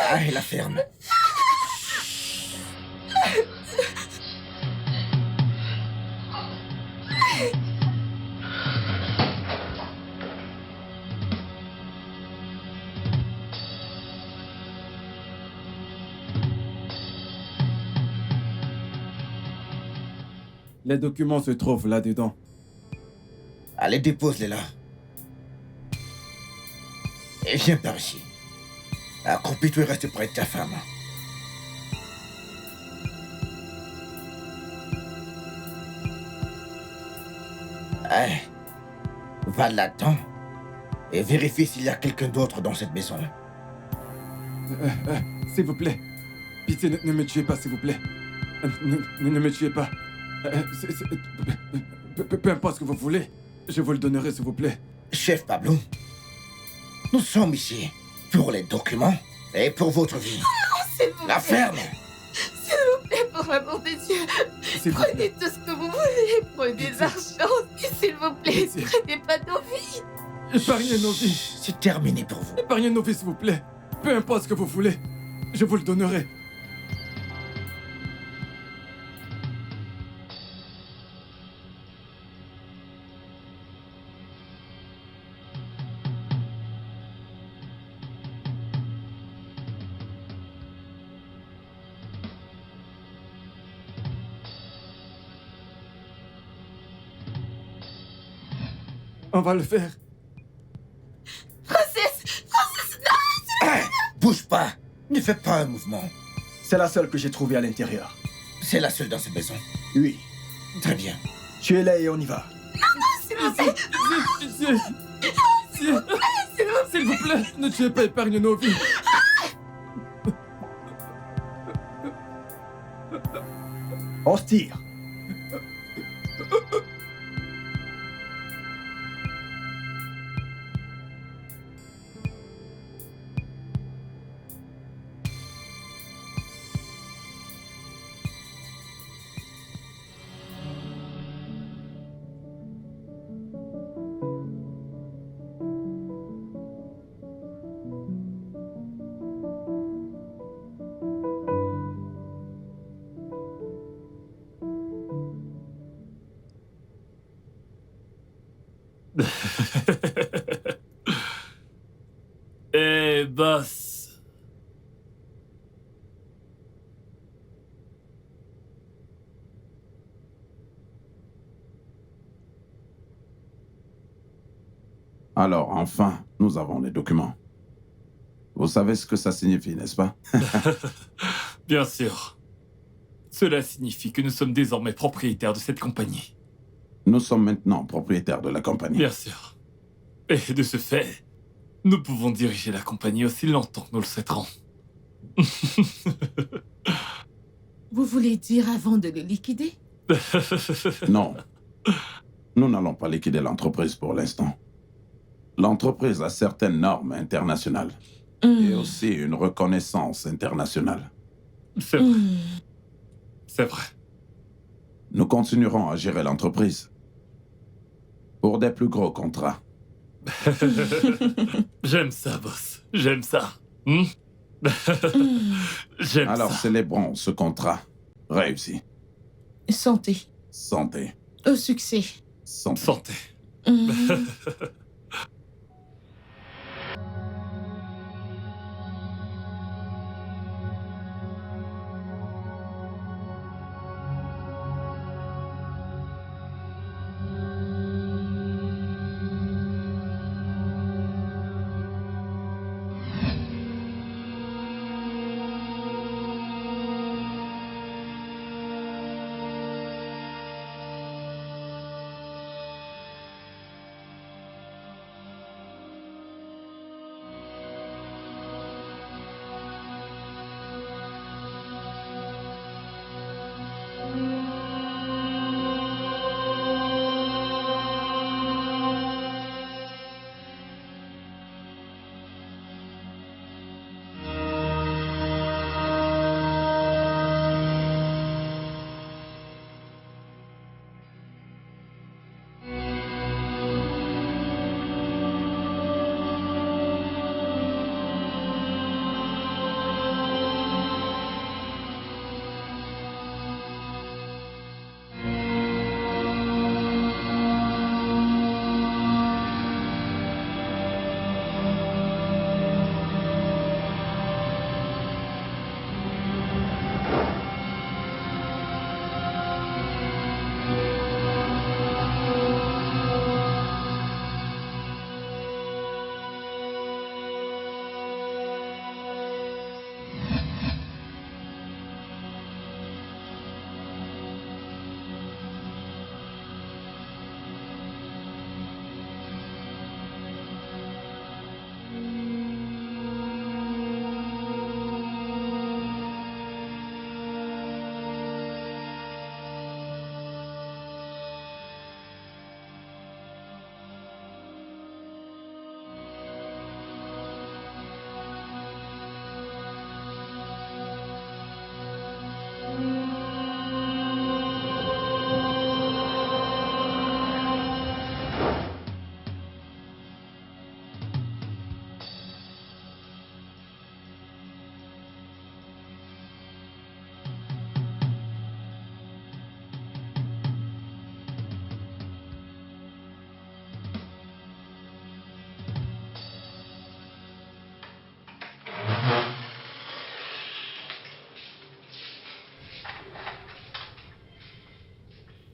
Ah, et la ferme. Les documents se trouvent là-dedans. Allez, dépose-les là. Et viens par ici. Accroupis-toi et reste près de ta femme. Allez, va là-dedans et vérifie s'il y a quelqu'un d'autre dans cette maison. S'il vous plaît. Pitié, ne me tuez pas, s'il vous plaît. Ne me tuez pas. Peu importe ce que vous voulez, je vous le donnerai, s'il vous plaît. Chef Pablo, nous sommes ici pour les documents et pour votre vie. S'il vous La plaît. ferme. S'il vous plaît, pour l'amour des dieux. S'il vous plaît. Prenez tout ce que vous voulez. Prenez l'argent. Et s'il vous plaît, Pitié. prenez pas nos vies. Épargnez nos vies. C'est terminé pour vous. Épargnez nos vies, s'il vous plaît. Peu importe ce que vous voulez, je vous le donnerai. On va le faire. Francis, non. Bouge pas. Ne fais pas un mouvement. C'est la seule que j'ai trouvée à l'intérieur. C'est la seule dans cette maison. Oui. Très bien. Tuez-la et on y va. S'il vous plaît. Pitié. Pitié. S'il vous plaît, ne tuez pas, épargnez nos vies. On se tire. Eh, boss. Alors, enfin, nous avons les documents. Vous savez ce que ça signifie, n'est-ce pas? Bien sûr. Cela signifie que nous sommes désormais propriétaires de cette compagnie. Nous sommes maintenant propriétaires de la compagnie. Bien sûr. Et de ce fait, nous pouvons diriger la compagnie aussi longtemps que nous le souhaiterons. Vous voulez dire avant de le liquider? Non. Nous n'allons pas liquider l'entreprise pour l'instant. L'entreprise a certaines normes internationales et aussi une reconnaissance internationale. C'est vrai. C'est vrai. Nous continuerons à gérer l'entreprise pour des plus gros contrats. J'aime ça, boss. J'aime ça. J'aime Alors ça. célébrons ce contrat réussi. Santé. Santé. Au succès. Santé. Santé.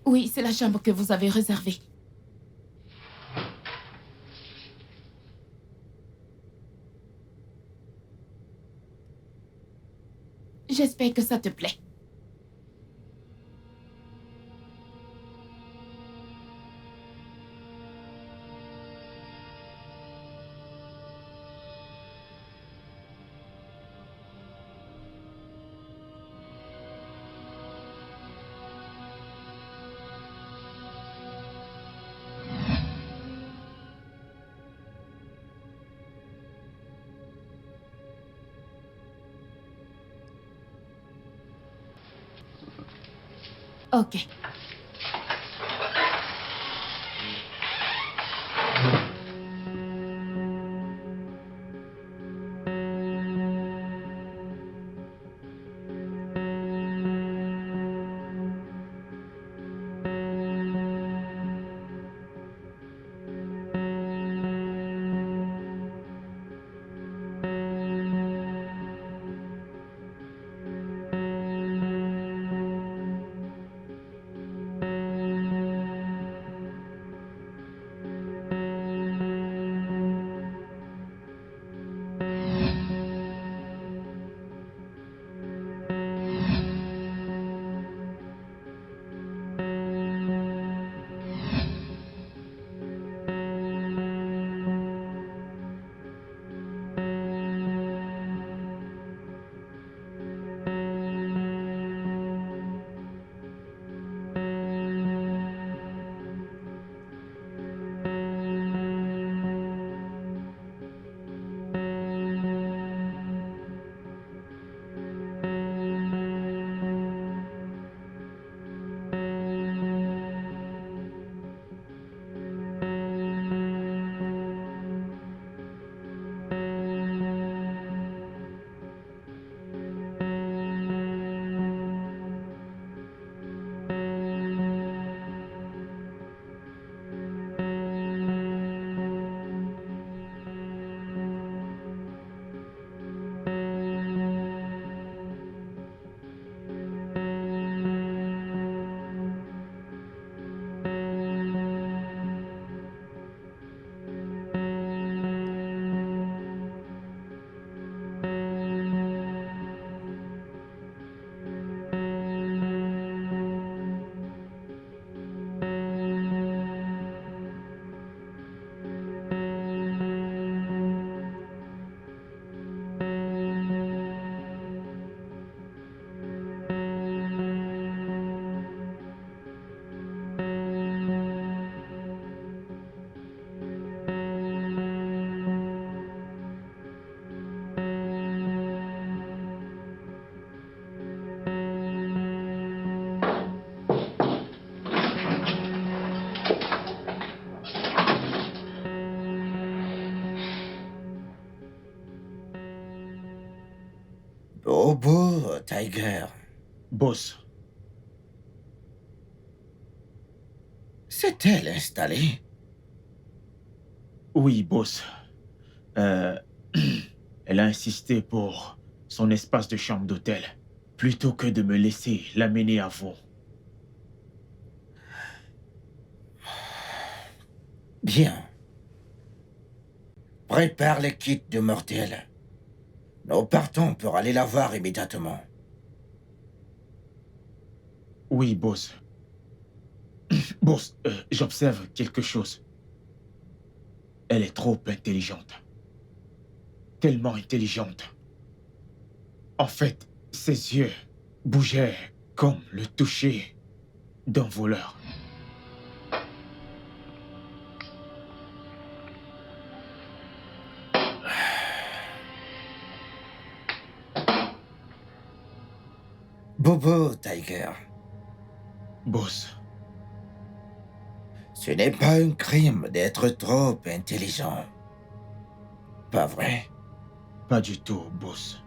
Oui, c'est la chambre que vous avez réservée. J'espère que ça te plaît. Ok. Bobo, Tiger. Boss, C'est elle installée? oui, boss. Euh, Elle a insisté pour son espace de chambre d'hôtel, plutôt que de me laisser l'amener à vous. Bien. Prépare les kits de mortel. Nous partons pour aller la voir immédiatement. Oui, boss. Boss, j'observe quelque chose. Elle est trop intelligente. Tellement intelligente. En fait, ses yeux bougeaient comme le toucher d'un voleur. Bobo, Tiger. Boss, Ce n'est pas un crime d'être trop intelligent. Pas vrai? pas du tout, boss.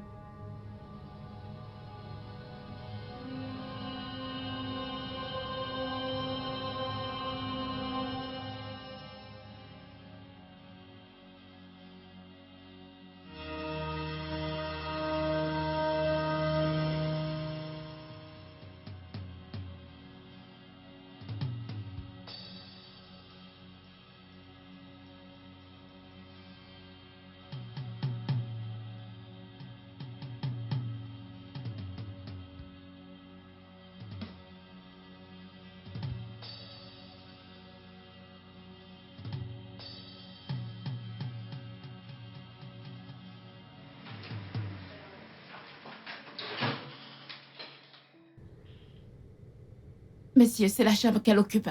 Monsieur, c'est la chambre qu'elle occupe.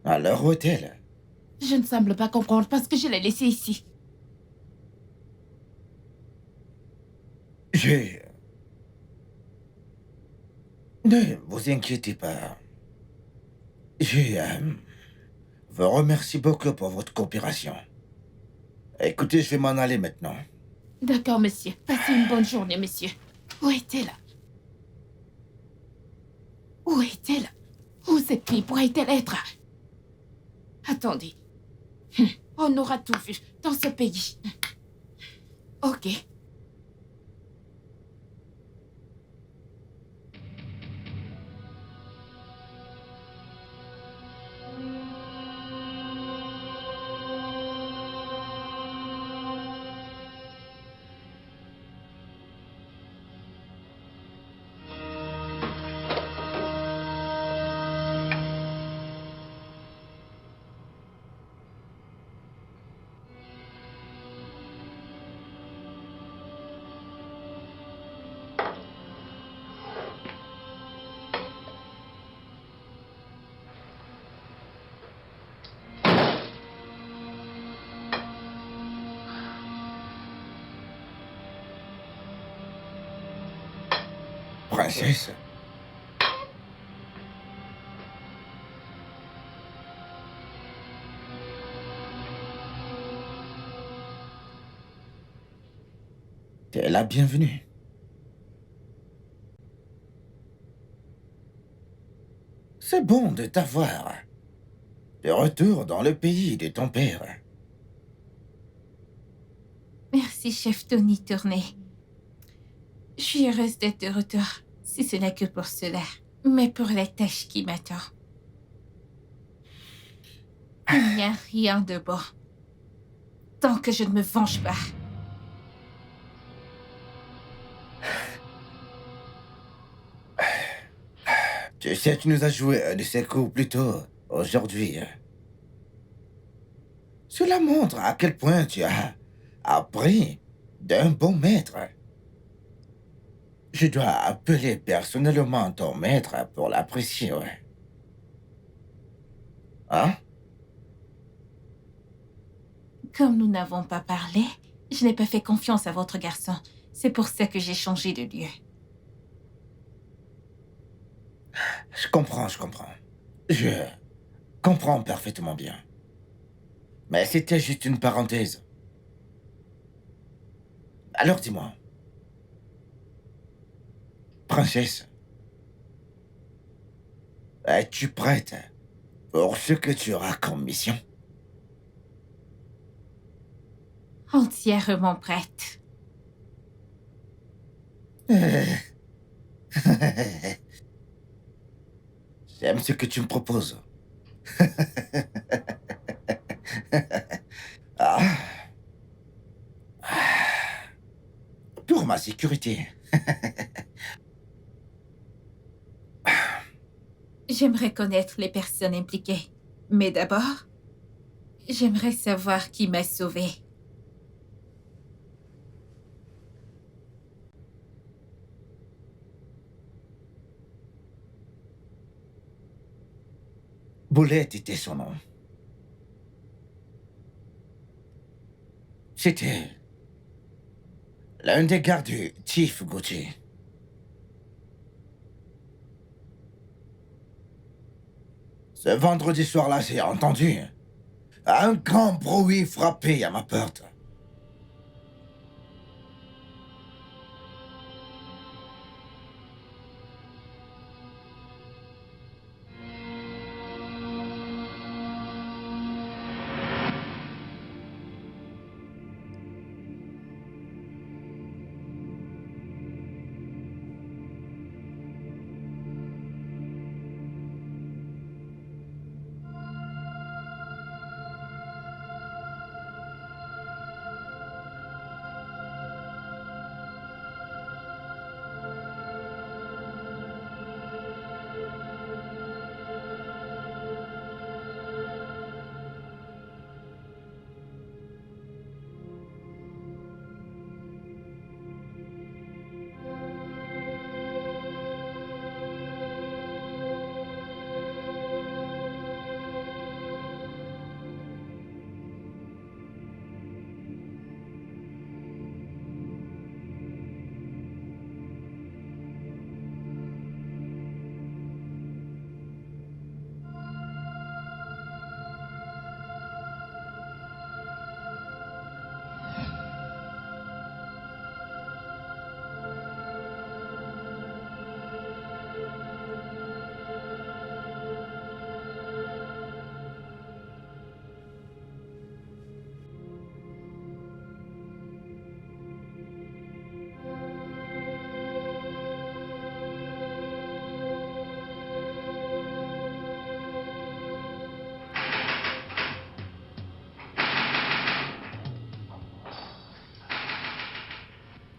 Alors, où est-elle? Je ne semble pas comprendre parce que je l'ai laissée ici. Ne vous inquiétez pas. Je vous remercie beaucoup pour votre coopération. Écoutez, je vais m'en aller maintenant. D'accord, monsieur. Passez une bonne journée, monsieur. Où est-elle? Où est-elle? Où cette fille pourrait-elle être? Attendez. On aura tout vu dans ce pays. Ok. Princesse? T'es la bienvenue. C'est bon de t'avoir. De retour dans le pays de ton père. Merci, chef Tony Tournay. Je suis heureuse d'être de retour, si ce n'est que pour cela. Mais pour la tâche qui m'attend. Il n'y a rien de bon. Tant que je ne me venge pas. Tu sais, tu nous as joué un de ces coups plus tôt aujourd'hui. Cela montre à quel point tu as appris d'un bon maître. Je dois appeler personnellement ton maître pour l'apprécier, ouais. Hein? Comme nous n'avons pas parlé, je n'ai pas fait confiance à votre garçon. C'est pour ça que j'ai changé de lieu. Je comprends. Je comprends parfaitement bien. Mais c'était juste une parenthèse. Alors dis-moi. Princesse, es-tu prête pour ce que tu auras comme mission? Entièrement prête. J'aime ce que tu me proposes. Ah. Pour ma sécurité. J'aimerais connaître les personnes impliquées. Mais d'abord, j'aimerais savoir qui m'a sauvée. Boulette était son nom. C'était l'un des gardes du Chief Gauthier. Ce vendredi soir-là, j'ai entendu un grand bruit frapper à ma porte.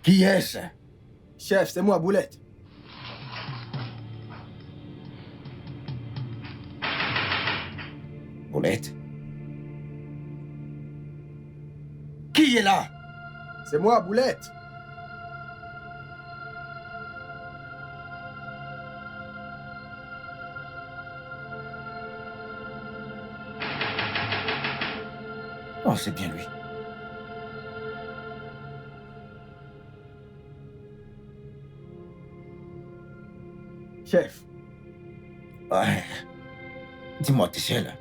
Qui est-ce? Chef, c'est moi, Boulette. Boulette? Qui est là? C'est moi, Boulette. Oh, c'est bien lui. Chef. Ouais. Dis-moi, t'es seul?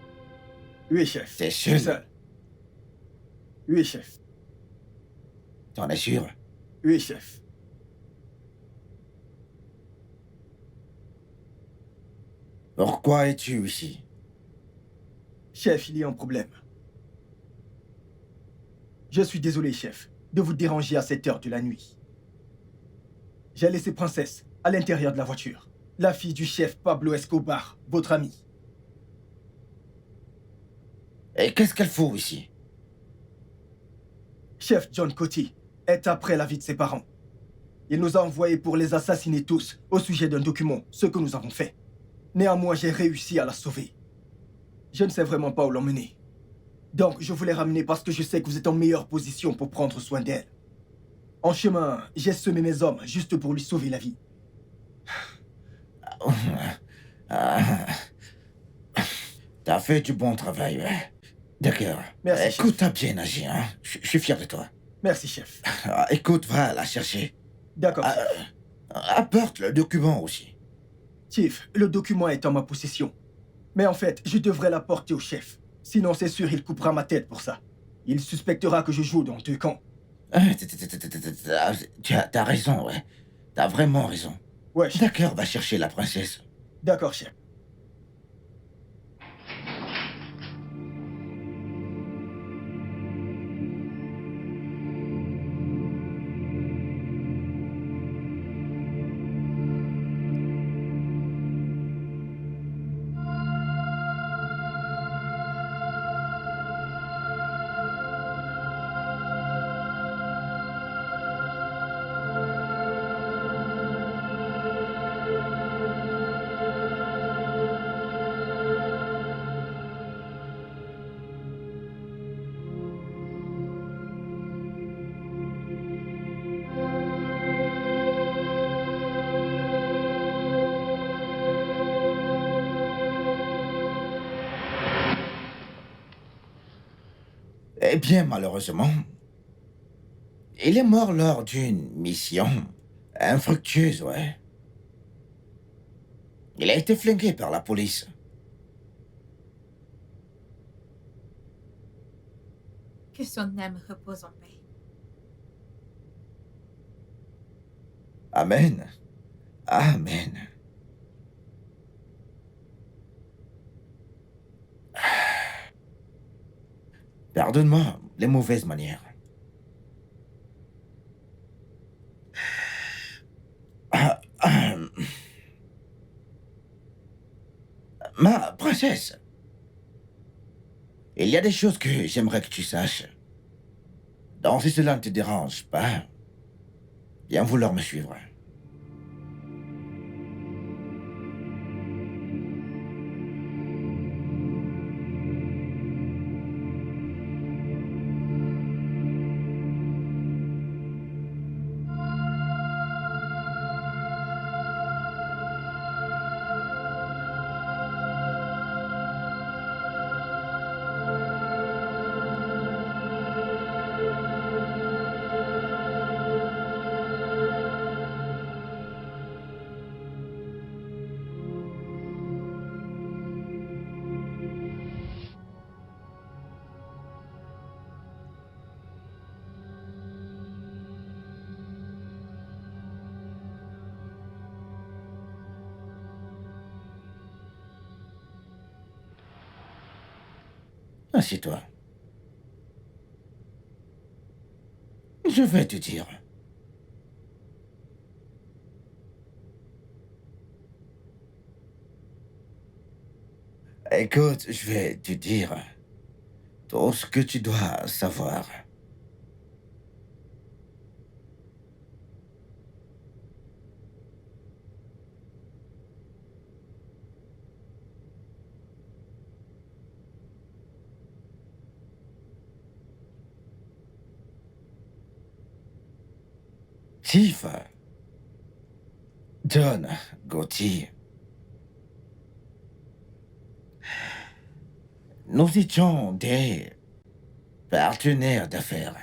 Oui, chef. T'es Je suis seul? seul. Oui, chef. T'en es sûr? Oui, chef. Pourquoi es-tu ici? Chef, il y a un problème. Je suis désolé, chef, de vous déranger à cette heure de la nuit. J'ai laissé Princesse à l'intérieur de la voiture. La fille du chef Pablo Escobar, votre ami. Et qu'est-ce qu'elle fout ici? Chef John Coty est après la vie de ses parents. Il nous a envoyés pour les assassiner tous au sujet d'un document, ce que nous avons fait. Néanmoins, j'ai réussi à la sauver. Je ne sais vraiment pas où l'emmener. Donc, je voulais ramener parce que je sais que vous êtes en meilleure position pour prendre soin d'elle. En chemin, j'ai semé mes hommes juste pour lui sauver la vie. Ah. T'as fait du bon travail, ouais. D'accord. Merci, chef. Écoute, t'as bien agi, hein. Je suis fier de toi. Merci, chef. Ah, écoute, va la chercher. D'accord, Ah, chef. apporte le document aussi. Chief, le document est en ma possession. Mais en fait, je devrais l'apporter au chef. Sinon, c'est sûr, il coupera ma tête pour ça. Il suspectera que je joue dans 2 camps. Ah, t'as raison, ouais. T'as vraiment raison. Ouais, chef. D'accord, va chercher la princesse. D'accord, chef. Eh bien, malheureusement, il est mort lors d'une mission infructueuse, ouais. Il a été flingué par la police. Que son âme repose en paix. Amen. Amen. Pardonne-moi les mauvaises manières. Ma princesse, il y a des choses que j'aimerais que tu saches. Donc, si cela ne te dérange pas, viens vouloir me suivre. Assieds-toi. Je vais te dire. Écoute, je vais te dire tout ce que tu dois savoir. Tiff. Don, Gauthier. Nous étions des partenaires d'affaires.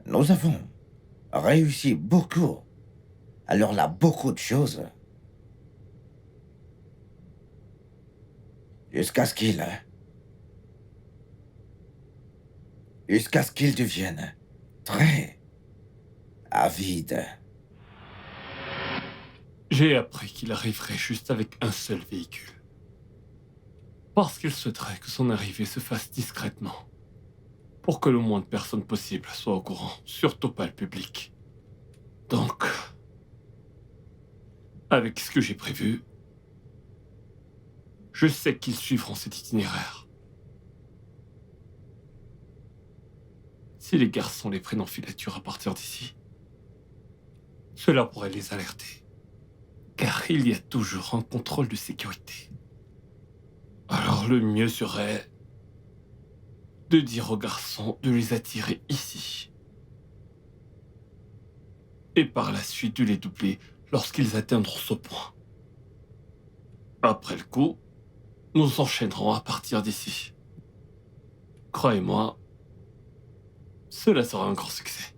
Nous avons réussi beaucoup. Alors là, beaucoup de choses. Jusqu'à ce qu'il devienne très avide. J'ai appris qu'il arriverait juste avec un seul véhicule. Parce qu'il souhaiterait que son arrivée se fasse discrètement. Pour que le moins de personnes possible soient au courant, surtout pas le public. Donc, avec ce que j'ai prévu, je sais qu'ils suivront cet itinéraire. Si les garçons les prennent en filature à partir d'ici, cela pourrait les alerter. Car il y a toujours un contrôle de sécurité. Alors le mieux serait de dire aux garçons de les attirer ici. Et par la suite de les doubler lorsqu'ils atteindront ce point. Après le coup, nous enchaînerons à partir d'ici. Croyez-moi, cela sera un grand succès.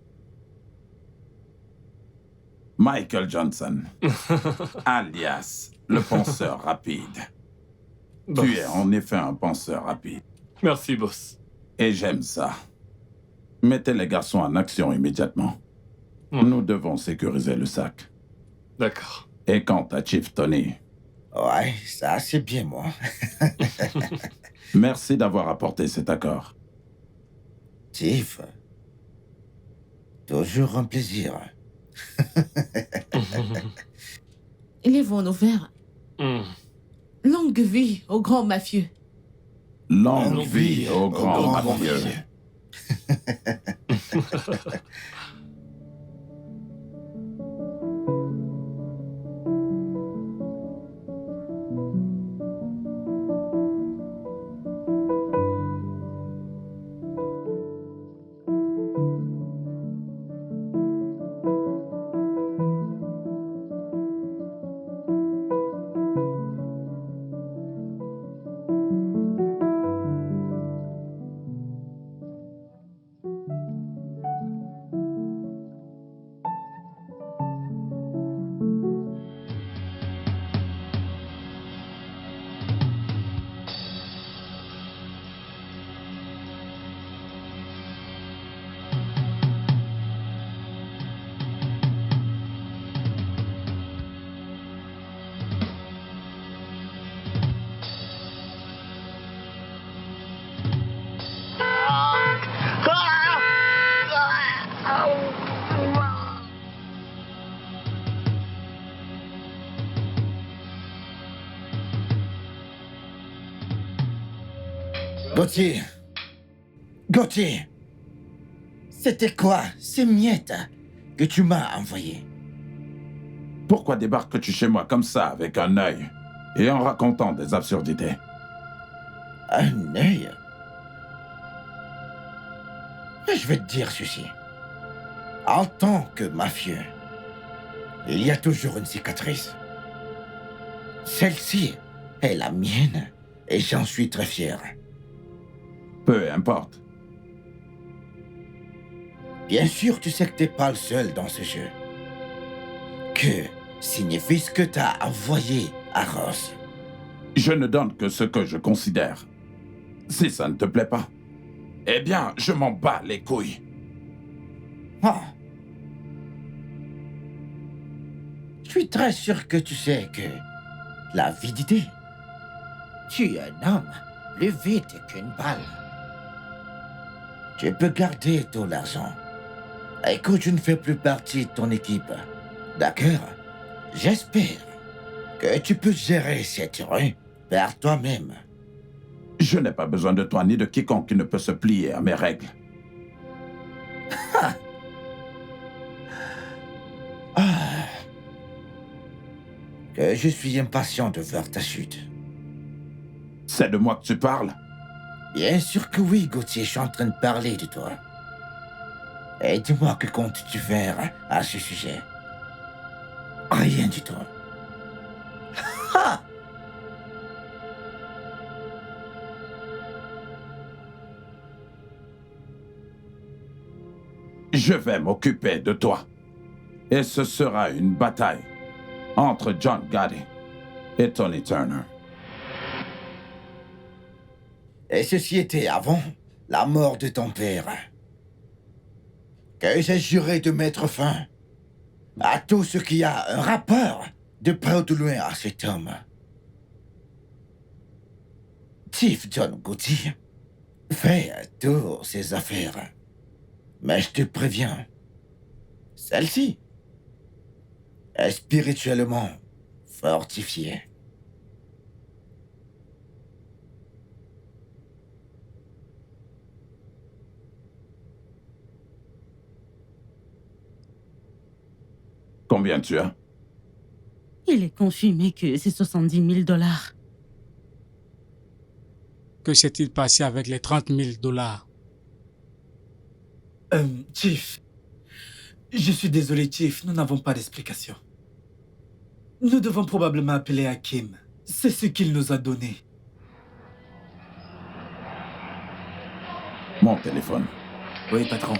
Michael Johnson, alias le penseur rapide. Boss. Tu es en effet un penseur rapide. Merci, boss. Et j'aime ça. Mettez les garçons en action immédiatement. Nous devons sécuriser le sac. D'accord. Et quant à Chief Tony, Ouais, ça c'est bien moi. merci d'avoir apporté cet accord. Tiff. Toujours un plaisir. Lèvons nos verres. Hmm. Longue vie au grand mafieux. Longue vie au grand mafieux. Gauthier. Gauthier. C'était quoi ces miettes que tu m'as envoyées? Pourquoi débarques-tu chez moi comme ça, avec un œil, et en racontant des absurdités? Un œil? Je vais te dire ceci. En tant que mafieux, il y a toujours une cicatrice. Celle-ci est la mienne et j'en suis très fier. Peu importe. Bien sûr, tu sais que t'es pas le seul dans ce jeu. Que signifie ce que t'as envoyé à Ross? Je ne donne que ce que je considère. Si ça ne te plaît pas, eh bien, je m'en bats les couilles. Ah. Je suis très sûr que tu sais que l'avidité tue un homme plus vite qu'une balle. Tu peux garder tout l'argent. Écoute, je ne fais plus partie de ton équipe. D'accord? J'espère que tu peux gérer cette rue par toi-même. Je n'ai pas besoin de toi ni de quiconque qui ne peut se plier à mes règles. Que je suis impatient de voir ta chute. C'est de moi que tu parles? Bien sûr que oui, Gauthier, je suis en train de parler de toi. Et dis-moi que comptes-tu faire à ce sujet? Rien du tout. Ha! Je vais m'occuper de toi. Et ce sera une bataille entre John Gotti et Tony Turner. Et ceci était avant la mort de ton père. Que j'ai juré de mettre fin à tout ce qui a un rapport de près ou de loin à cet homme. Chief John Gotti fait toutes ses affaires. Mais je te préviens, celle-ci est spirituellement fortifiée. Combien tu as? Il est confirmé que c'est 70 000 $. Que s'est-il passé avec les 30 000 $? Chief, je suis désolé, Chief, nous n'avons pas d'explication. Nous devons probablement appeler Hakim. C'est ce qu'il nous a donné. Mon téléphone. Oui, patron.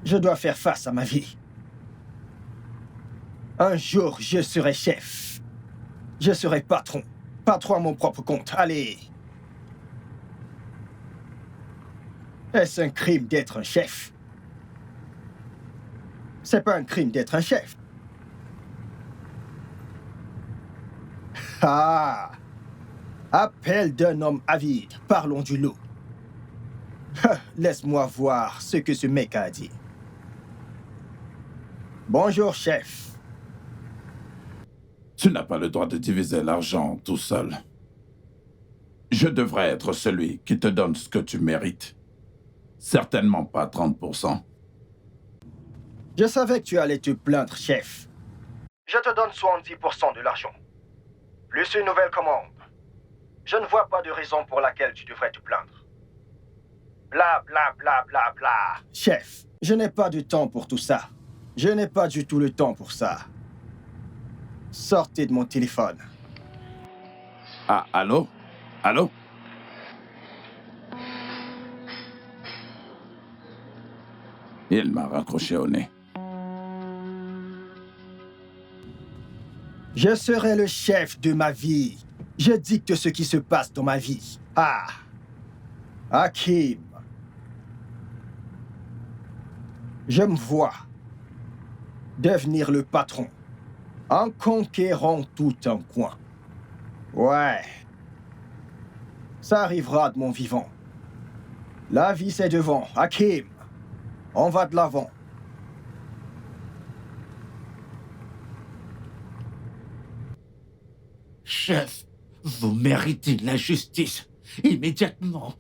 Je dois faire face à ma vie. Un jour, je serai chef. Je serai patron. Patron à mon propre compte. Allez. Est-ce un crime d'être un chef? C'est pas un crime d'être un chef. Ah! Appel d'un homme avide. Parlons du loup. Laisse-moi voir ce que ce mec a dit. Bonjour, chef. Tu n'as pas le droit de diviser l'argent tout seul. Je devrais être celui qui te donne ce que tu mérites. Certainement pas 30%. Je savais que tu allais te plaindre, chef. Je te donne 70% de l'argent. Plus une nouvelle commande. Je ne vois pas de raison pour laquelle tu devrais te plaindre. Bla bla bla bla bla. Chef, je n'ai pas de temps pour tout ça. Je n'ai pas du tout le temps pour ça. Sortez de mon téléphone. Ah, allô? Allô? Il m'a raccroché au nez. Je serai le chef de ma vie. Je dicte ce qui se passe dans ma vie. Ah! Hakim. Je me vois devenir le patron en conquérant tout un coin. Ouais. Ça arrivera de mon vivant. La vie, c'est devant. Hakim, on va de l'avant. Chef, vous méritez la justice immédiatement.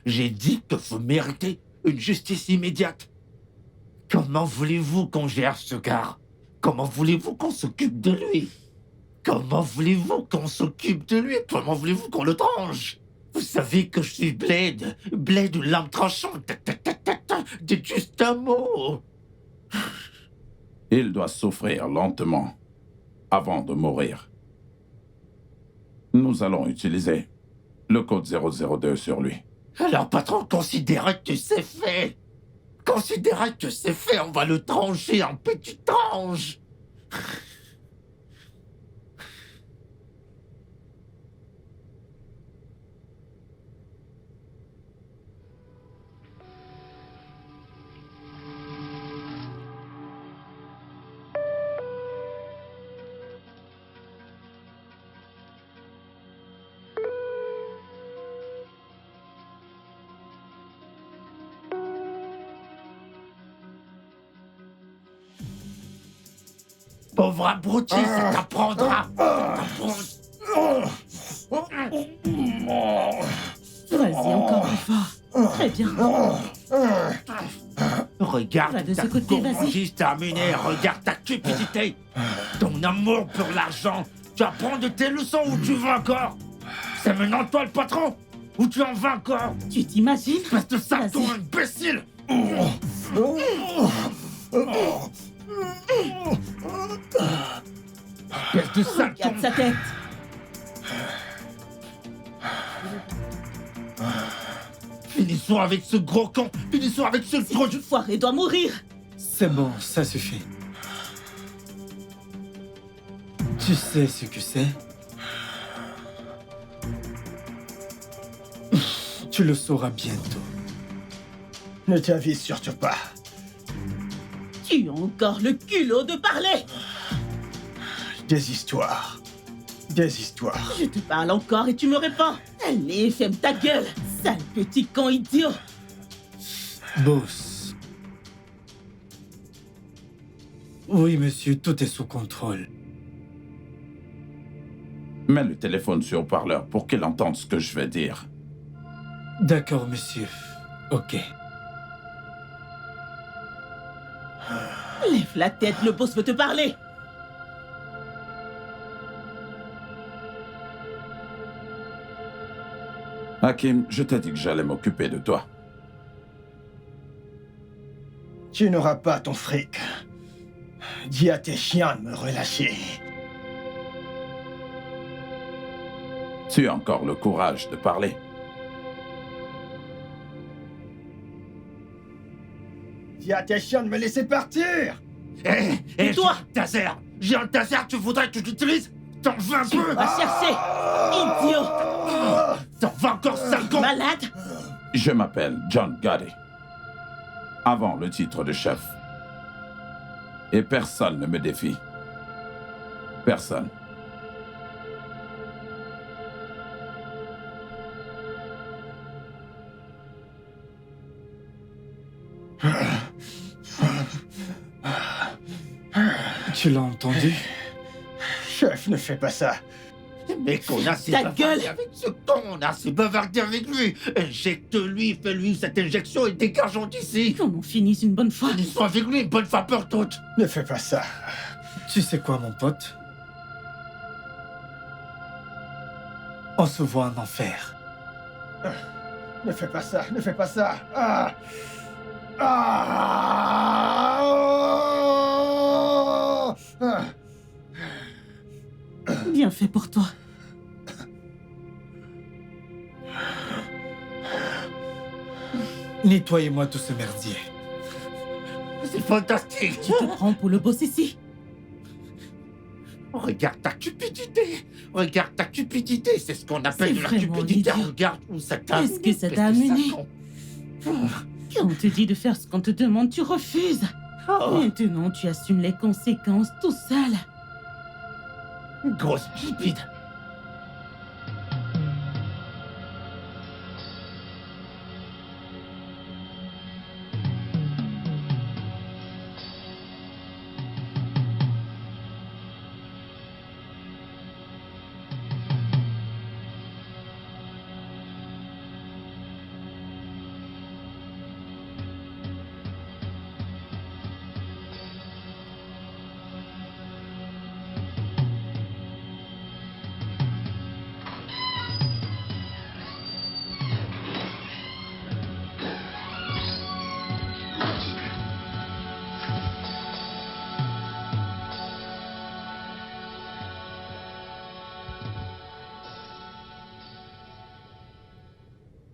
J'ai dit que vous méritez une justice immédiate. Comment voulez-vous qu'on gère ce gars? Comment voulez-vous qu'on s'occupe de lui? Comment voulez-vous qu'on s'occupe de lui? Comment voulez-vous qu'on le tranche? Vous savez que je suis Blade. Blade ou lame tranchante. Dites juste un mot. Il doit souffrir lentement avant de mourir. Nous allons utiliser le code 002 sur lui. Alors, patron, considérez que c'est fait. Considérez que c'est fait, on va le trancher en petites tranches. Pauvre abruti, ça t'apprendra. Vas-y, encore plus fort. Très bien. Regarde Va de ta ce côté, vas-y. gourmandise terminée, regarde ta cupidité, ton amour pour l'argent. Tu apprends de tes leçons ou tu veux encore? C'est maintenant toi le patron ou tu en veux encore? Tu t'imagines? Espèce de saleton imbécile! Espèce de saleton! Regarde sa tête. Finissons avec ce gros con! Finissons avec ce gros... Cette foiré doit mourir. C'est bon, ça suffit. Tu sais ce que c'est? Tu le sauras bientôt. Ne t'avise surtout pas. Tu as encore le culot de parler. Des histoires. Des histoires. Je te parle encore et tu me réponds. Allez, ferme ta gueule, sale petit con idiot. Boss. Oui, monsieur, tout est sous contrôle. Mets le téléphone sur haut-parleur pour qu'il entende ce que je vais dire. D'accord, monsieur. Ok. Lève la tête, le boss veut te parler. Hakim, je t'ai dit que j'allais m'occuper de toi. Tu n'auras pas ton fric. Dis à tes chiens de me relâcher. Tu as encore le courage de parler. Dis à tes chiens de me laisser partir. Et toi, taser! J'ai un taser, tu voudrais que je l'utilise? T'en veux un peu? Va chercher, idiot. T'en veux encore, sale con? Malade. Je m'appelle John Gotti. Avant le titre de chef. Et personne ne me défie. Personne. Tu l'as entendu? Chef, ne fais pas ça. Mais qu'on a assez Ta bavardé gueule! avec ce con, on a assez bavardé avec lui. Injecte-lui, fais-lui cette injection et dégageons d'ici. Qu'on en finisse une bonne fois. Finissons avec lui une bonne fois pour toutes. Ne fais pas ça. Tu sais quoi, mon pote? On se voit en enfer. Ne fais pas ça. Ne fais pas ça. Ah. Ah. Ah. Bien fait pour toi. Nettoyez-moi tout ce merdier. C'est fantastique. Tu te prends pour le boss ici. Regarde ta cupidité. Regarde ta cupidité. C'est ce qu'on appelle C'est de la vraiment cupidité. idiot. Regarde où ça t'a Qu'est-ce que ça espèce t'a de amené? sale Quand on te dit de faire ce qu'on te demande, tu refuses. con. Maintenant, tu assumes les conséquences tout seul. Grosse stupide.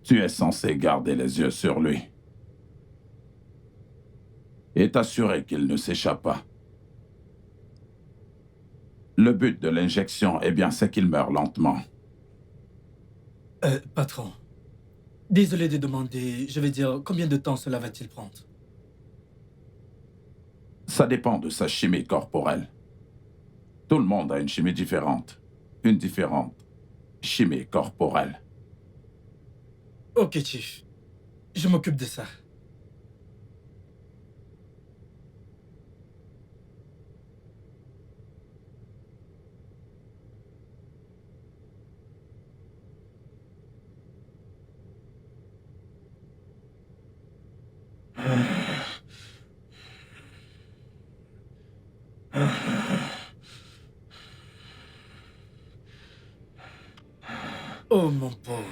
Tu es censé garder les yeux sur lui. Et t'assurer qu'il ne s'échappe pas. Le but de l'injection, eh bien, c'est qu'il meure lentement. Patron. Désolé de demander, je vais dire, combien de temps cela va-t-il prendre? Ça dépend de sa chimie corporelle. Tout le monde a une chimie différente. Une différente chimie corporelle. Ok, Chief. Je m'occupe de ça. Oh, mon pauvre.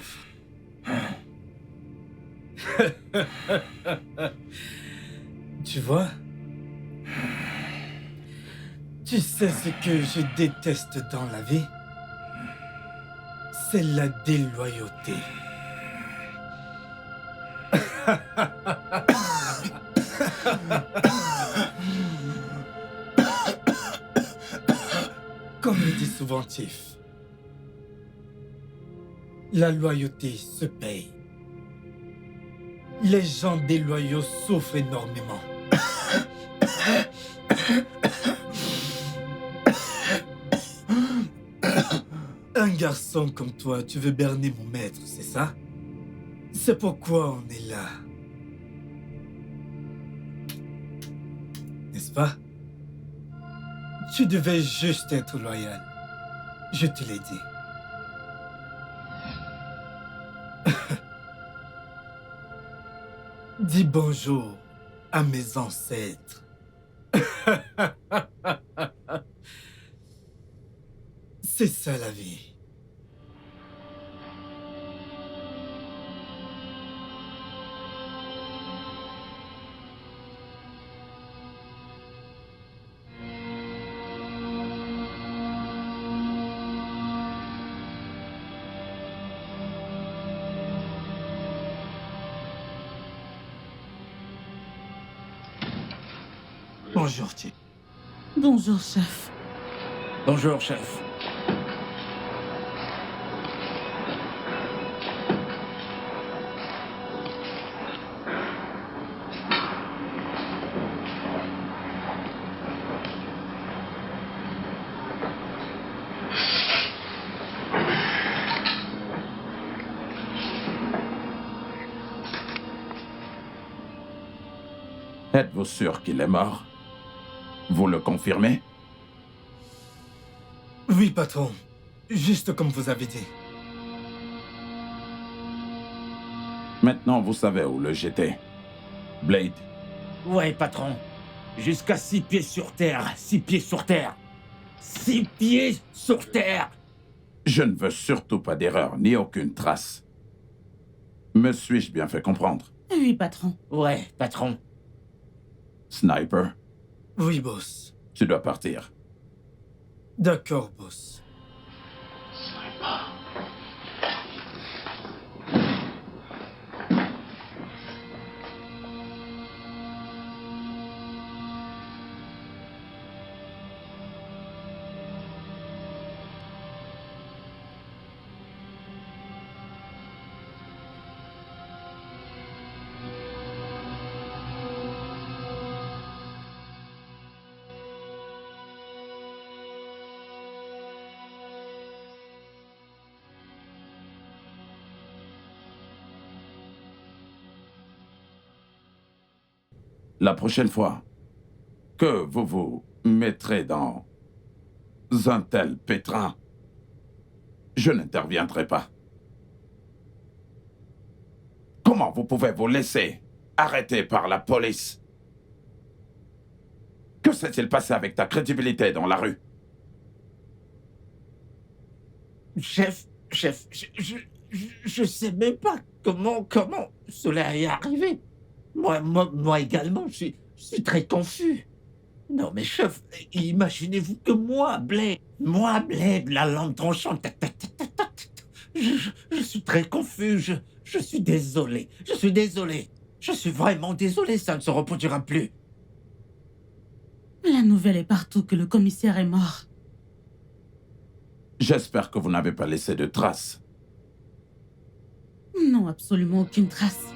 Tu vois? Tu sais ce que je déteste dans la vie? C'est la déloyauté. Comme le dit souvent Tiff, la loyauté se paye. Les gens déloyaux souffrent énormément. Un garçon comme toi, tu veux berner mon maître, c'est ça? C'est pourquoi on est là. N'est-ce pas? Tu devais juste être loyal. Je te l'ai dit. Dis bonjour à mes ancêtres. C'est ça la vie. Bonjour, Tiff. Bonjour, chef. Bonjour, chef. Êtes-vous sûr qu'il est mort? Vous le confirmez? Oui, patron. Juste comme vous avez dit. Maintenant, vous savez où le jeter. Blade. Ouais, patron. Jusqu'à 6 pieds sur terre. 6 pieds sur terre. 6 pieds sur terre. Je ne veux surtout pas d'erreur, ni aucune trace. Me suis-je bien fait comprendre? Oui, patron. Ouais, patron. Sniper, Oui, boss. tu dois partir. D'accord, boss. La prochaine fois que vous vous mettrez dans un tel pétrin, je n'interviendrai pas. Comment vous pouvez vous laisser arrêter par la police? Que s'est-il passé avec ta crédibilité dans la rue? Chef, je sais même pas comment cela est arrivé. Moi également, je suis très confus. Non mais chef, imaginez-vous que moi, Blade, la lampe tranchante, je suis très confus, je suis désolé, je suis vraiment désolé, ça ne se reproduira plus. La nouvelle est partout que le commissaire est mort. J'espère que vous n'avez pas laissé de traces. Non, absolument aucune trace.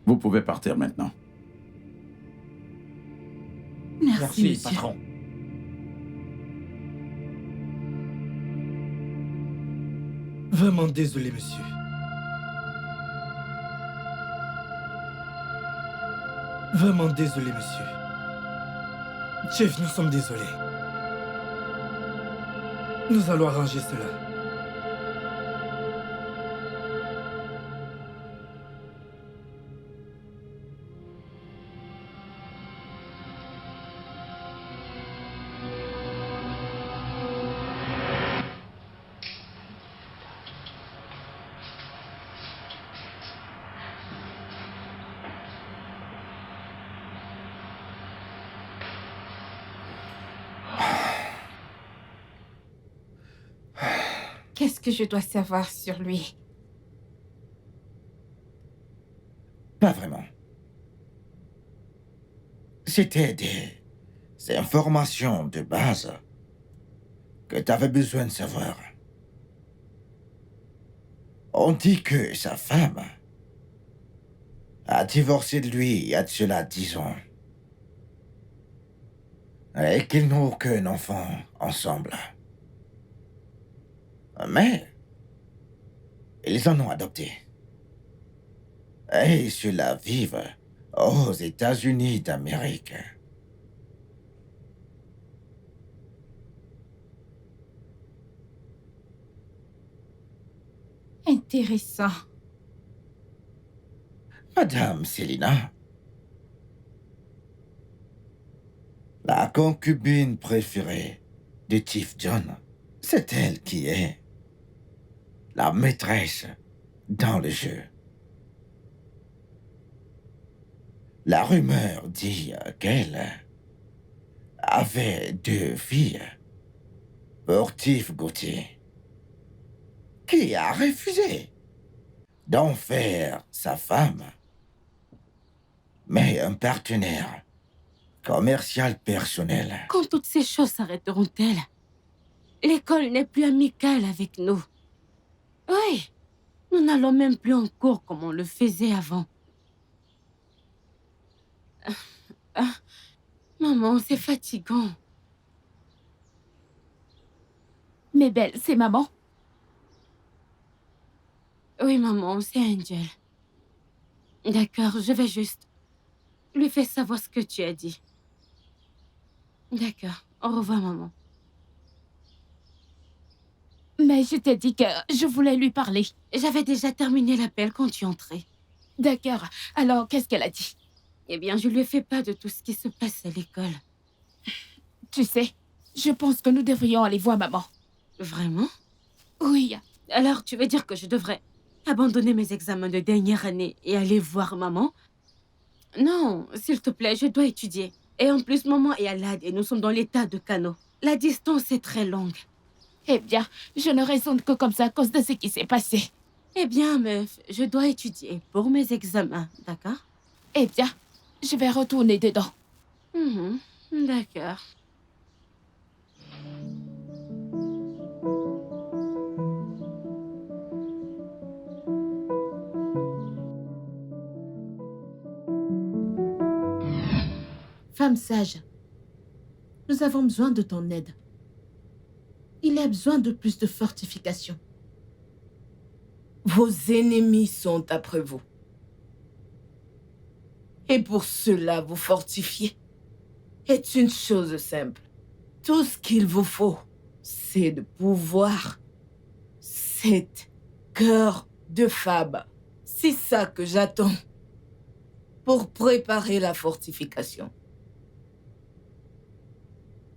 Vous pouvez partir maintenant. Merci, monsieur. Patron. Vraiment désolé, monsieur. Vraiment désolé, monsieur. Chef, nous sommes désolés. Nous allons arranger cela. Qu'est-ce que je dois savoir sur lui? Pas vraiment. C'était des informations de base que tu avais besoin de savoir. On dit que sa femme a divorcé de lui il y a de cela 10 ans. Et qu'ils n'ont aucun enfant ensemble. Mais ils en ont adopté. Et ceux-là vivent aux États-Unis d'Amérique. Intéressant. Madame Selina, la concubine préférée de Chief John, c'est elle qui est la maîtresse dans le jeu. La rumeur dit qu'elle avait 2 filles pour Chief Gauthier, qui a refusé d'en faire sa femme, mais un partenaire commercial personnel. Quand toutes ces choses s'arrêteront-elles? L'école n'est plus amicale avec nous. Oui, nous n'allons même plus en cours comme on le faisait avant. Maman, c'est fatigant. Mais belle, c'est maman. Oui, maman, c'est Angel. D'accord, je vais juste lui faire savoir ce que tu as dit. D'accord, au revoir, maman. Mais je t'ai dit que je voulais lui parler. J'avais déjà terminé l'appel quand tu entrais. D'accord, alors qu'est-ce qu'elle a dit? Eh bien, je lui ai fait part de tout ce qui se passe à l'école. Tu sais, je pense que nous devrions aller voir maman. Vraiment? Oui. Alors, tu veux dire que je devrais abandonner mes examens de dernière année et aller voir maman? Non, s'il te plaît, je dois étudier. Et en plus, maman est à Lad et nous sommes dans l'état de Kano. La distance est très longue. Eh bien, je ne raisonne que comme ça à cause de ce qui s'est passé. Eh bien, meuf, je dois étudier pour mes examens, d'accord? Eh bien, je vais retourner dedans. D'accord. Femme sage, nous avons besoin de ton aide. Il a besoin de plus de fortifications. Vos ennemis sont après vous. Et pour cela, vous fortifier est une chose simple. Tout ce qu'il vous faut, c'est de pouvoir. Cet cœur de femme. C'est ça que j'attends pour préparer la fortification.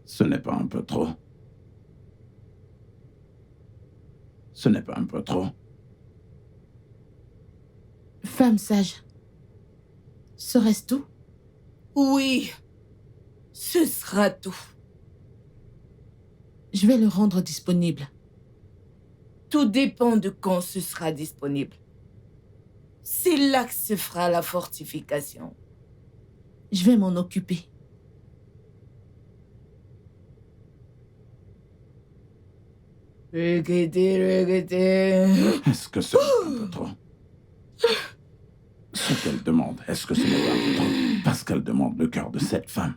Ce n'est pas un peu trop? Ce n'est pas un peu trop? Femme sage, serait-ce tout? Oui, ce sera tout. Je vais le rendre disponible. Tout dépend de quand ce sera disponible. C'est là que se fera la fortification. Je vais m'en occuper. Regardez. Est-ce que c'est un peu trop? Ce qu'elle demande, est-ce que ce n'est pas un peu trop? Parce qu'elle demande le cœur de cette femme.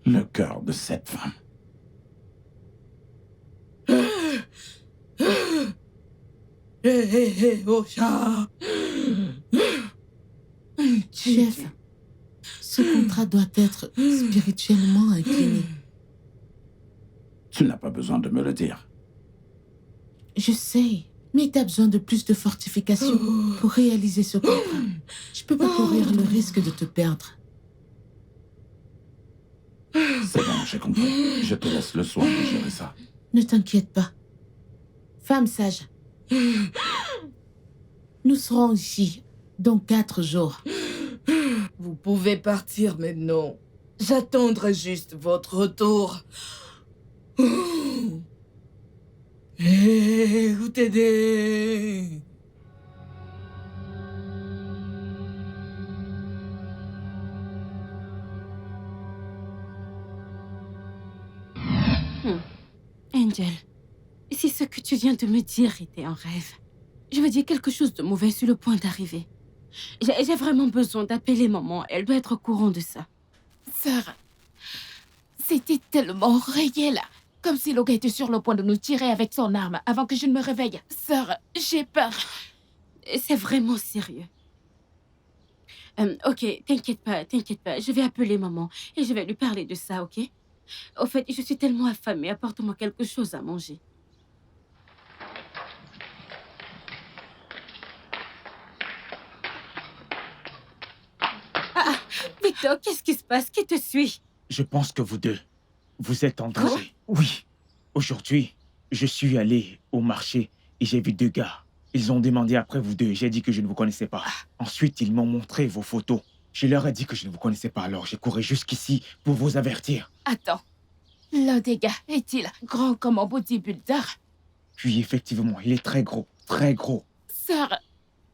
Le cœur de cette femme. Oh chat. Chef, ce contrat doit être spirituellement incliné. Tu n'as pas besoin de me le dire. Je sais, mais tu as besoin de plus de fortifications pour réaliser ce contrat. Je peux pas courir le risque de te perdre. C'est bon, j'ai compris. Je te laisse le soin de gérer ça. Ne t'inquiète pas. Femme sage, nous serons ici dans 4 jours. Vous pouvez partir maintenant. J'attendrai juste votre retour. vous t'aider. Angel, si ce que tu viens de me dire était un rêve, je veux dire quelque chose de mauvais sur le point d'arriver. J'ai vraiment besoin d'appeler maman. Elle doit être au courant de ça. Sœur, c'était tellement réel. Comme si Loga était sur le point de nous tirer avec son arme avant que je ne me réveille. Sœur, j'ai peur. C'est vraiment sérieux. Ok, t'inquiète pas. Je vais appeler maman et je vais lui parler de ça, ok? Au fait, je suis tellement affamée. Apporte-moi quelque chose à manger. Ah, Victor, qu'est-ce qui se passe? Qui te suit? Je pense que vous deux, vous êtes en danger. Oui. Aujourd'hui, je suis allé au marché et j'ai vu 2 gars. Ils ont demandé après vous deux. J'ai dit que je ne vous connaissais pas. Ensuite, ils m'ont montré vos photos. Je leur ai dit que je ne vous connaissais pas, alors j'ai couru jusqu'ici pour vous avertir. Attends. L'un des gars est-il grand comme un bodybuilder? Puis effectivement, il est très gros, très gros. Sœur,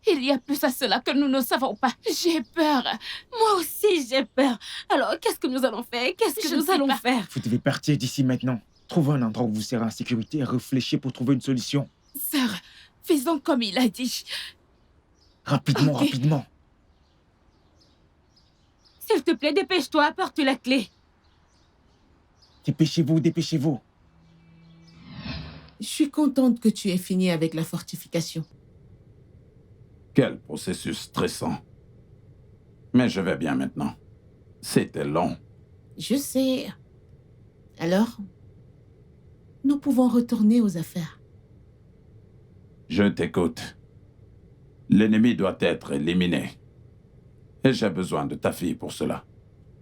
il y a plus à cela que nous ne savons pas. J'ai peur. Moi aussi, j'ai peur. Alors, qu'est-ce que nous allons faire? Qu'est-ce que nous allons faire? Vous devez partir d'ici maintenant. Trouvez un endroit où vous serez en sécurité et réfléchissez pour trouver une solution. Sœur, faisons comme il a dit. Rapidement, rapidement. S'il te plaît, dépêche-toi, apporte la clé. Dépêchez-vous, dépêchez-vous. Je suis contente que tu aies fini avec la fortification. Quel processus stressant. Mais je vais bien maintenant. C'était long. Je sais. Alors, nous pouvons retourner aux affaires. Je t'écoute. L'ennemi doit être éliminé. Et j'ai besoin de ta fille pour cela.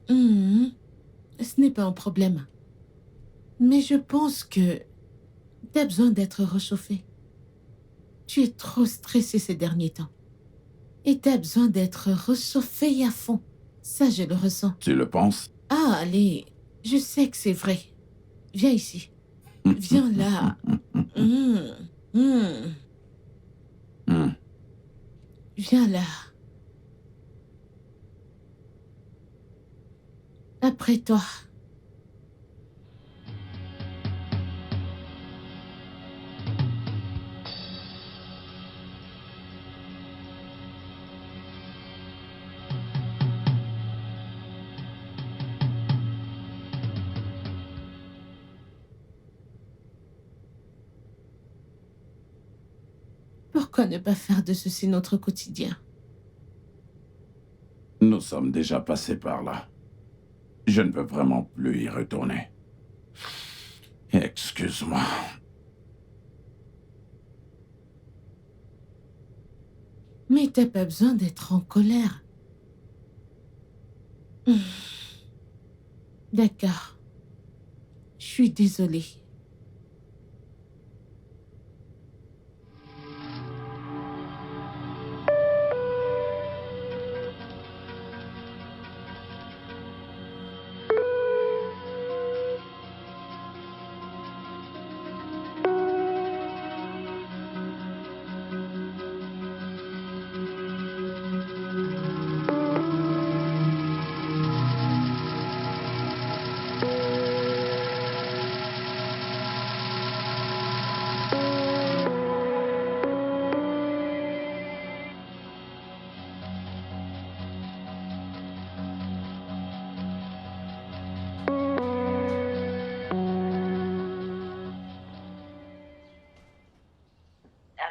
Ce n'est pas un problème. Mais je pense que tu as besoin d'être réchauffé. Tu es trop stressé ces derniers temps. Et tu as besoin d'être réchauffé à fond. Ça, je le ressens. Tu le penses? Ah, allez, je sais que c'est vrai. Viens ici. Viens là. Viens là. Après toi. Pourquoi ne pas faire de ceci notre quotidien? Nous sommes déjà passés par là. Je ne veux vraiment plus y retourner. Excuse-moi. Mais t'as pas besoin d'être en colère. D'accord. Je suis désolée.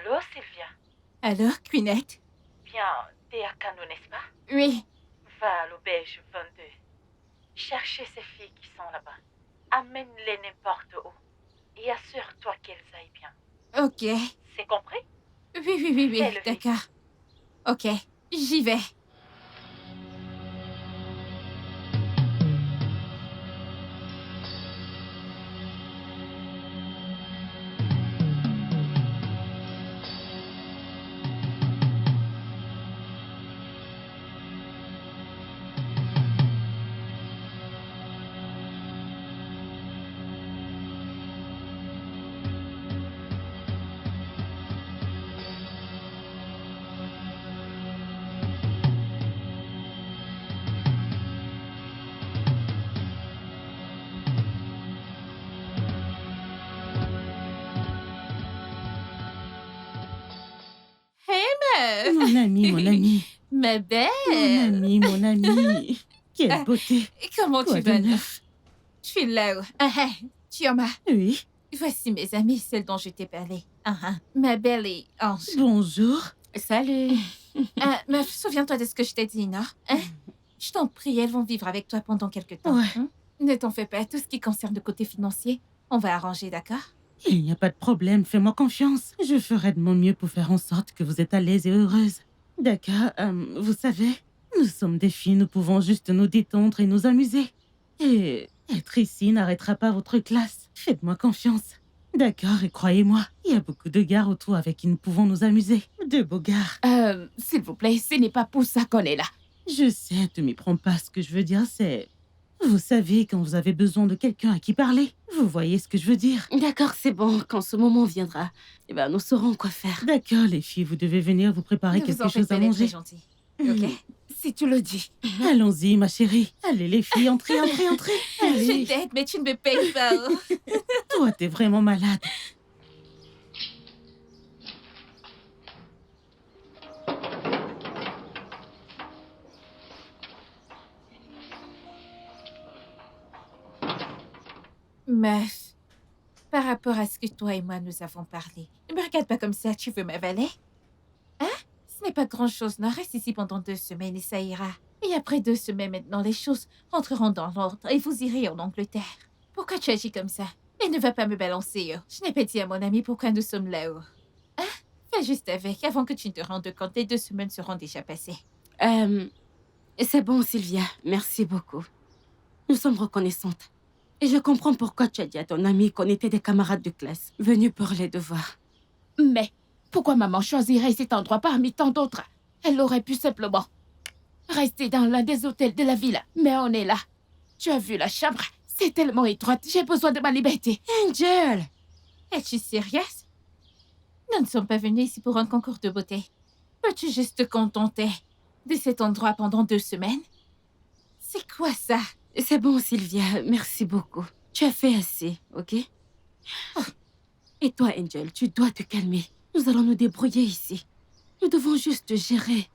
Allô, Sylvia? Alors, Queenette? Bien, t'es à Kano, n'est-ce pas? Oui. Va à l'auberge 22. Cherchez ces filles qui sont là-bas. Amène-les n'importe où. Et assure-toi qu'elles aillent bien. Ok. C'est compris? Oui, d'accord. Ok, j'y vais. meuf. Mon ami, mon ami. Ma belle. Mon ami. Quelle beauté. Comment Quoi tu de vas? neuf? Je suis là. Chioma. Oui. Voici mes amis, celles dont je t'ai parlé. Ma belle et Ange. Bonjour. Salut. Meuf, souviens-toi de ce que je t'ai dit, non? Je t'en prie, elles vont vivre avec toi pendant quelques temps. Ouais. Ne t'en fais pas, tout ce qui concerne le côté financier, on va arranger, d'accord? Il n'y a pas de problème, fais-moi confiance. Je ferai de mon mieux pour faire en sorte que vous êtes à l'aise et heureuse. D'accord, vous savez, nous sommes des filles, nous pouvons juste nous détendre et nous amuser. Et être ici n'arrêtera pas votre classe. Faites-moi confiance. D'accord, et croyez-moi, il y a beaucoup de gars autour avec qui nous pouvons nous amuser. De beaux gars. S'il vous plaît, ce n'est pas pour ça qu'on est là. Je sais, te m'y prends pas. Ce que je veux dire, c'est... Vous savez, quand vous avez besoin de quelqu'un à qui parler, vous voyez ce que je veux dire. D'accord, c'est bon. Quand ce moment viendra, nous saurons quoi faire. D'accord, les filles, vous devez venir vous préparer quelque chose à manger. Ok? Si tu le dis. Allons-y, ma chérie. Allez, les filles, entrez. Allez. Je t'aide, mais tu ne me payes pas. Toi, t'es vraiment malade. Meuf, par rapport à ce que toi et moi nous avons parlé, ne me regarde pas comme ça, tu veux m'avaler? Ce n'est pas grand-chose, non? Reste ici pendant 2 semaines et ça ira. Et après 2 semaines maintenant, les choses rentreront dans l'ordre et vous irez en Angleterre. Pourquoi tu agis comme ça? Et ne va pas me balancer, Je n'ai pas dit à mon ami pourquoi nous sommes là-haut. Fais juste avec, avant que tu ne te rendes compte, les 2 semaines seront déjà passées. C'est bon, Sylvia. Merci beaucoup. Nous sommes reconnaissantes. Et je comprends pourquoi tu as dit à ton ami qu'on était des camarades de classe, venus pour les devoirs. Mais pourquoi maman choisirait cet endroit parmi tant d'autres? Elle aurait pu simplement rester dans l'un des hôtels de la ville. Mais on est là. Tu as vu la chambre? C'est tellement étroite. J'ai besoin de ma liberté. Angel! Es-tu sérieuse? Nous ne sommes pas venus ici pour un concours de beauté. Peux-tu juste te contenter de cet endroit pendant 2 semaines? C'est quoi ça? C'est bon, Sylvia. Merci beaucoup. Tu as fait assez, ok? Et toi, Angel, tu dois te calmer. Nous allons nous débrouiller ici. Nous devons juste gérer.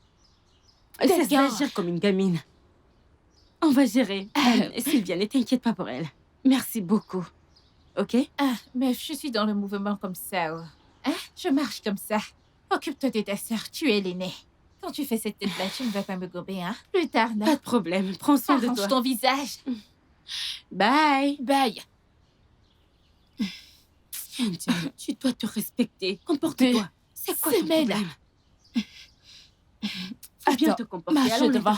C'est ça, gère comme une gamine. On va gérer. Sylvia, ne t'inquiète pas pour elle. Merci beaucoup. Ok? Meuf, je suis dans le mouvement comme ça. Je marche comme ça. Occupe-toi de ta sœur, tu es l'aînée. Quand tu fais cette tête-là, tu ne vas pas me gober, Plus tard, non? Pas de problème. Prends soin de toi. Arrange ton visage. Bye. Bye. Angel, tu dois te respecter. Comporte-toi. C'est quoi ton problème? Faut bien te comporter. Allons devant.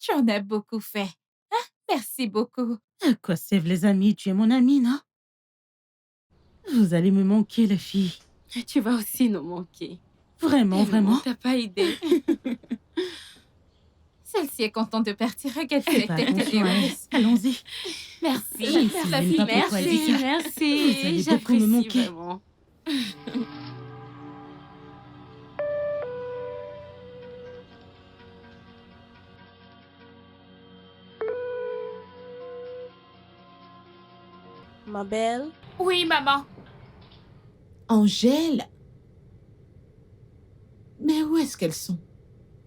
Tu en as beaucoup fait. Merci beaucoup. À quoi servent les amis? Tu es mon amie, non? Vous allez me manquer, les filles. Tu vas aussi nous manquer. Vraiment, vraiment? T'as pas idée. Celle-ci est contente de partir. Regarde cette tête. Allons-y. Merci. Merci. Vous allez beaucoup me manquer. Vraiment. Ma belle? Oui, maman. Angèle? Mais où est-ce qu'elles sont?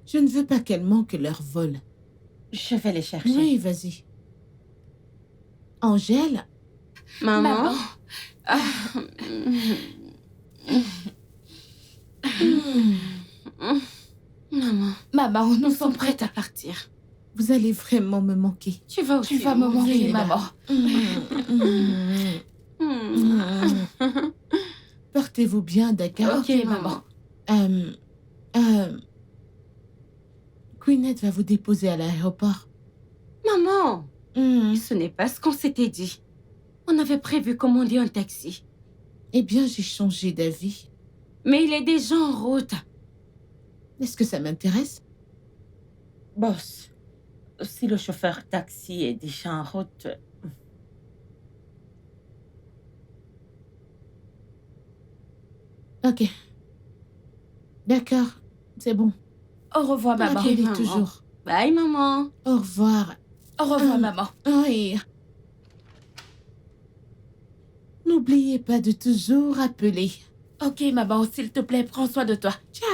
Je ne veux pas qu'elles manquent leur vol. Je vais les chercher. Oui, vas-y. Angèle? Maman? Maman, nous sommes prêtes à partir. Vous allez vraiment me manquer. Tu vas aussi me manquer, maman. Portez-vous bien, d'accord? Ok, maman. Queenette va vous déposer à l'aéroport. Maman, ce n'est pas ce qu'on s'était dit. On avait prévu commander un taxi. Eh bien, j'ai changé d'avis. Mais il est déjà en route. Est-ce que ça m'intéresse? Boss, si le chauffeur taxi est déjà en route... Ok. D'accord, c'est bon. Au revoir, maman. Ok, maman. Toujours. Bye, maman. Au revoir. Au revoir, maman. Oui. N'oubliez pas de toujours appeler. Ok, maman, s'il te plaît, prends soin de toi. Ciao.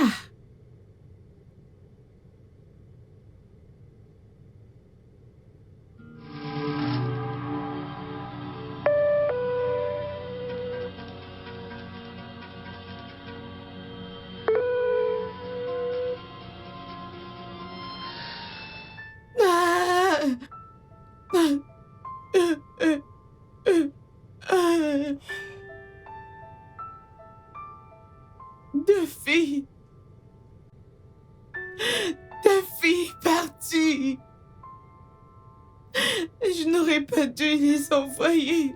Deux filles. Deux filles parties. Je n'aurais pas dû les envoyer.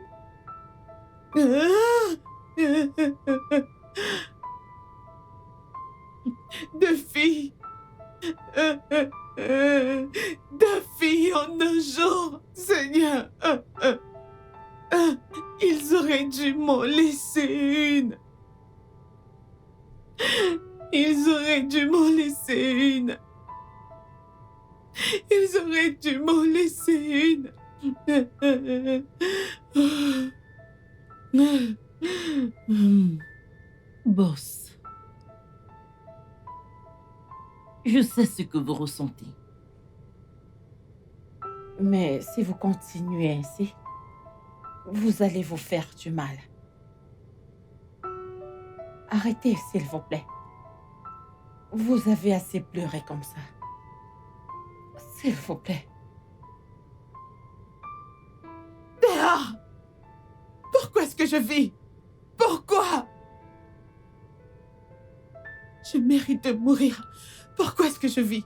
Deux filles. Deux filles en un jour, Seigneur. Ils auraient dû m'en laisser une. Ils auraient dû m'en laisser une. Ils auraient dû m'en laisser une. Boss, je sais ce que vous ressentez. Mais si vous continuez ainsi, vous allez vous faire du mal. Arrêtez, s'il vous plaît. Vous avez assez pleuré comme ça. S'il vous plaît. Dehors! Pourquoi est-ce que je vis? Pourquoi? Je mérite de mourir. Pourquoi est-ce que je vis?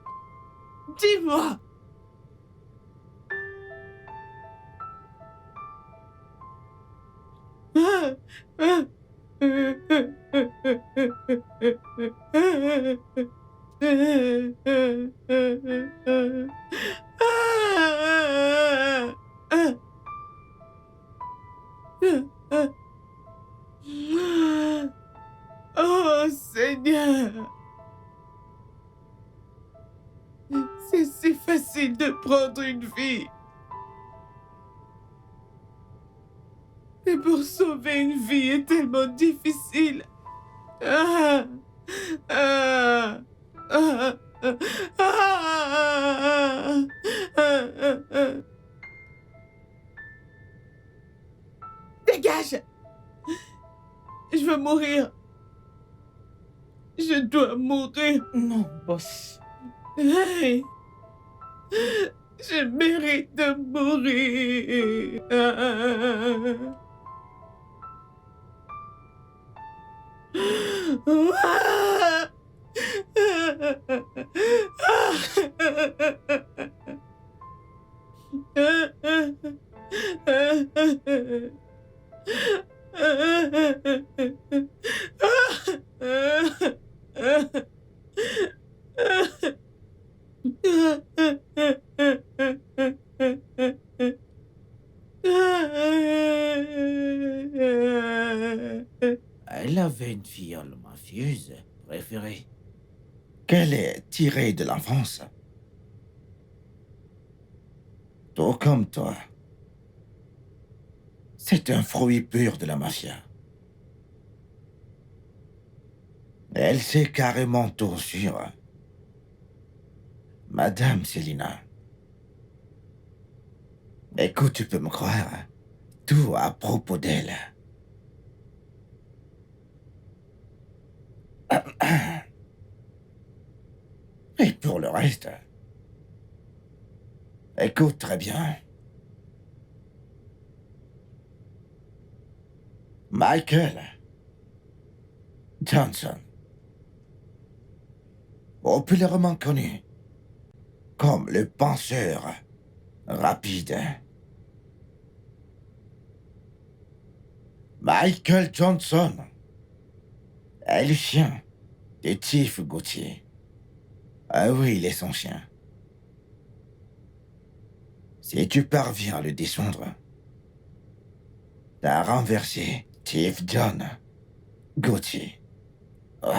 Dis-moi! Oh Seigneur! C'est si facile de prendre une vie. Et pour sauver une vie est tellement difficile. Dégage! Je veux mourir. Je dois mourir. Non, boss. Hey! Je mérite de mourir. Elle avait une fiole mafieuse préférée qu'elle est tirée de l'enfance. Tout comme toi. C'est un fruit pur de la mafia. Elle sait carrément tout sur Madame Selina. Écoute, tu peux me croire, tout à propos d'elle. Et pour le reste, écoute très bien. Michael Johnson, populairement connu comme le penseur rapide. Michael Johnson est le chien de Tiff Gauthier. Ah oui, il est son chien. Si tu parviens à le descendre, t'as renversé Tiff John Gauthier. Ouais.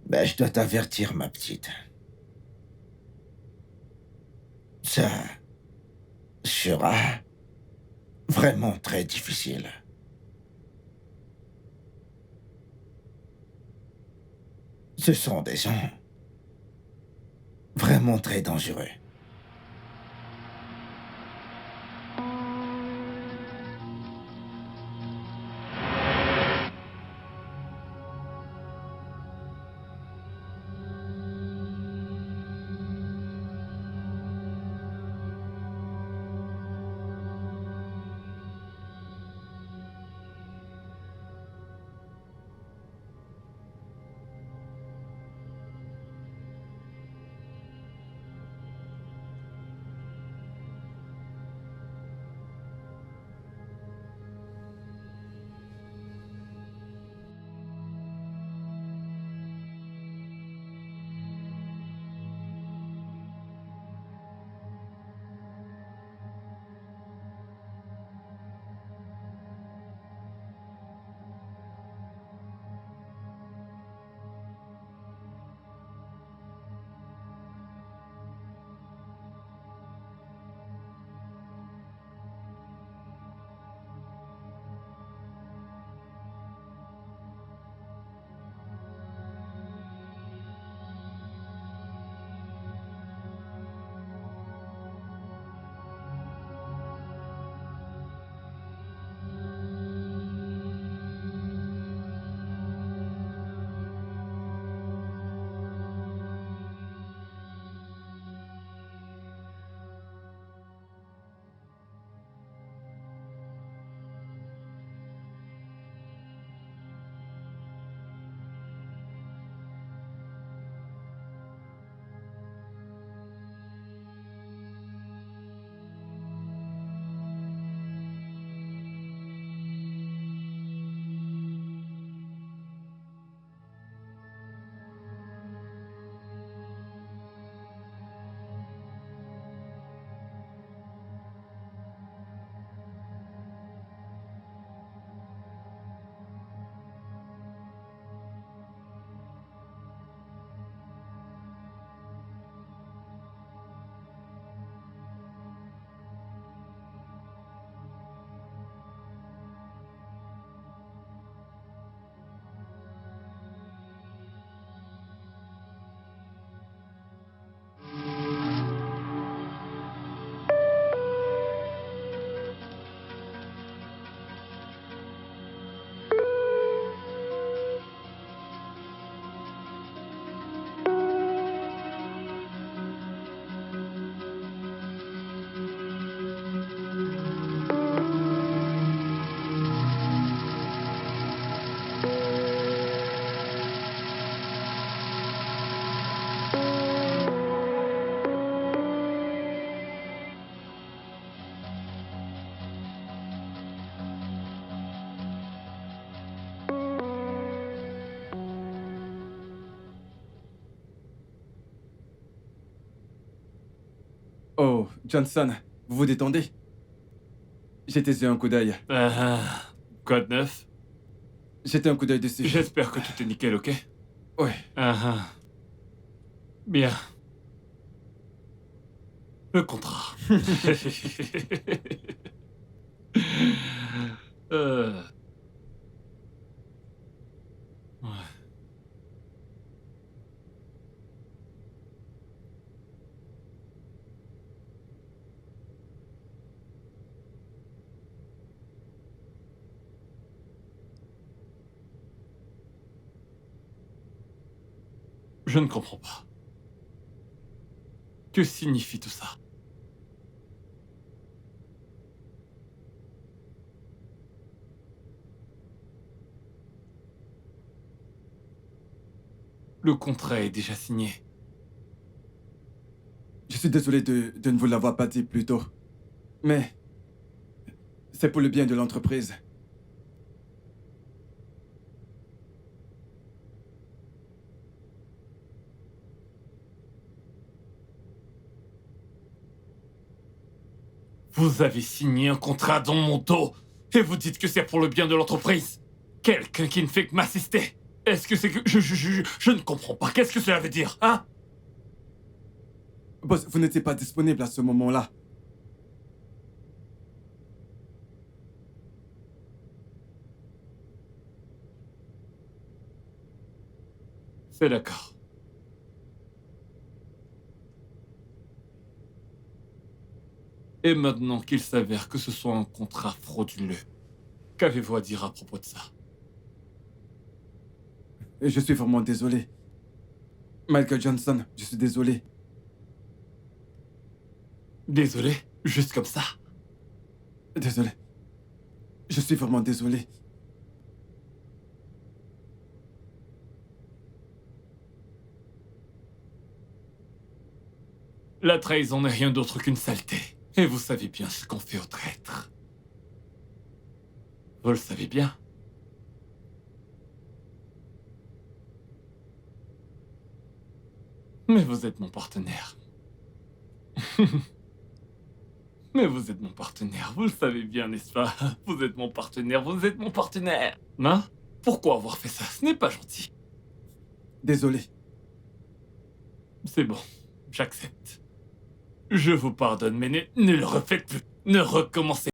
Ben, je dois t'avertir, ma petite. Ça sera vraiment très difficile. Ce sont des gens vraiment très dangereux. Oh, Johnson, vous vous détendez? Jetez-y un coup d'œil. Quoi de neuf? Jetez un coup d'œil dessus. J'espère que tout est nickel, ok? Ouais. Bien. Le contrat. Ouais. Je ne comprends pas. Que signifie tout ça? Le contrat est déjà signé. Je suis désolé de ne vous l'avoir pas dit plus tôt. Mais c'est pour le bien de l'entreprise. Vous avez signé un contrat dans mon dos et vous dites que c'est pour le bien de l'entreprise. Quelqu'un qui ne fait que m'assister. Est-ce que c'est que... Je ne comprends pas. Qu'est-ce que cela veut dire, hein? Boss, vous n'étiez pas disponible à ce moment-là. C'est d'accord. Et maintenant qu'il s'avère que ce soit un contrat frauduleux, qu'avez-vous à dire à propos de ça? Je suis vraiment désolé. Michael Johnson, je suis désolé. Désolé? Juste comme ça? Désolé. Je suis vraiment désolé. La trahison n'est rien d'autre qu'une saleté. Et vous savez bien ce qu'on fait aux traîtres. Vous le savez bien. Mais vous êtes mon partenaire. Mais vous êtes mon partenaire, vous le savez bien, n'est-ce pas? Vous êtes mon partenaire, vous êtes mon partenaire. Hein? Pourquoi avoir fait ça? Ce n'est pas gentil. Désolé. C'est bon, j'accepte. Je vous pardonne, mais ne le refaites plus. Ne recommencez